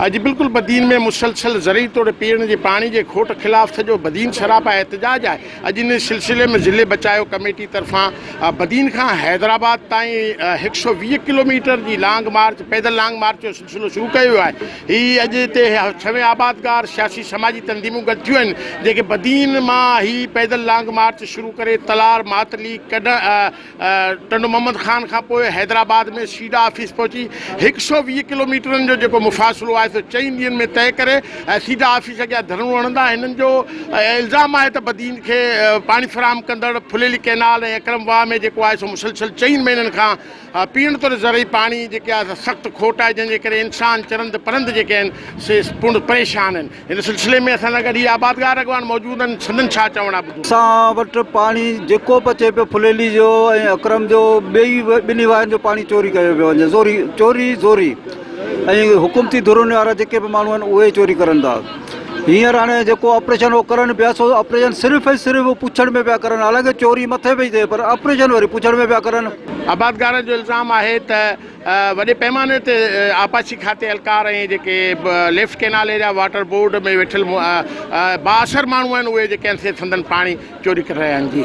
अज बिल्कुल बदीन में मुसलसल ज़रिए तौर पीअण जे पानी के खोट खिलाफ़ सॼो बदीन सरापा एहतजाज है। अज इन सिलसिले में ज़िले बचाओ कमेटी तरफां बदीन का हैदराबाद ताईं 120 किलोमीटर की लांग मार्च पैदल लांग मार्च जो सिलसिलो शुरू किया है। ही अज हिते 6वें आबादगार सियासी समाजी तंजीमूं गठियूं आहिनि जेके बदीन मां ही पैदल लांग मार्च शुरू करे तलार मातली टंडो मोहम्मद खान का हैदराबाद में सीडा ऑफिस पहुंची 120 किलोमीटर जो जो मुफ़ासिलो है तो 4 ॾींहंनि में तय करे सीडा ऑफिस अॻियां धरणो हणंदा। हिननि जो इल्ज़ाम है तो बदीन के पानी फराहम कंदड़ फुलेली कैनाल ऐं अकरम वाह में जो है सो मुसलसल 4 महीननि का पीअण तौर ज़रिए पानी जो सख्त खोट है जैसे करे इंसान चरंद परंद जो से पूर्ण परेशान हैं। इन सिलसिले में असां सां गॾु आबादगार अॻवान मौजूद आहिनि। संदन छा चवण आहे ॿुधो। असां वटि पानी जेको बि अचे पियो फुलेली जो ऐं अकरम जो ॿिन्ही वाहिनि जो पानी चोरी कयो पियो वञे ज़ोरी ऐं हुकूमती धुरुनि वारा जेके बि माण्हू आहिनि उहे चोरी करनि था। हींअर हाणे जेको ऑपरेशन उहो करनि पिया सो ऑपरेशन सिर्फ़ु ऐं सिर्फ़ु पुछण में पिया करनि। हालांकि चोरी मथे पई थिए पर ऑपरेशन वरी पुछण में पिया करनि। आबादगार जो इल्ज़ाम है तो वॾे पैमाने ते आपासी खाते एहलकार ऐं जेके left canal area water board में वेठल बाअसर माण्हू आहिनि उहे जेके आहिनि से संदन पानी चोरी करे रहिया आहिनि। जी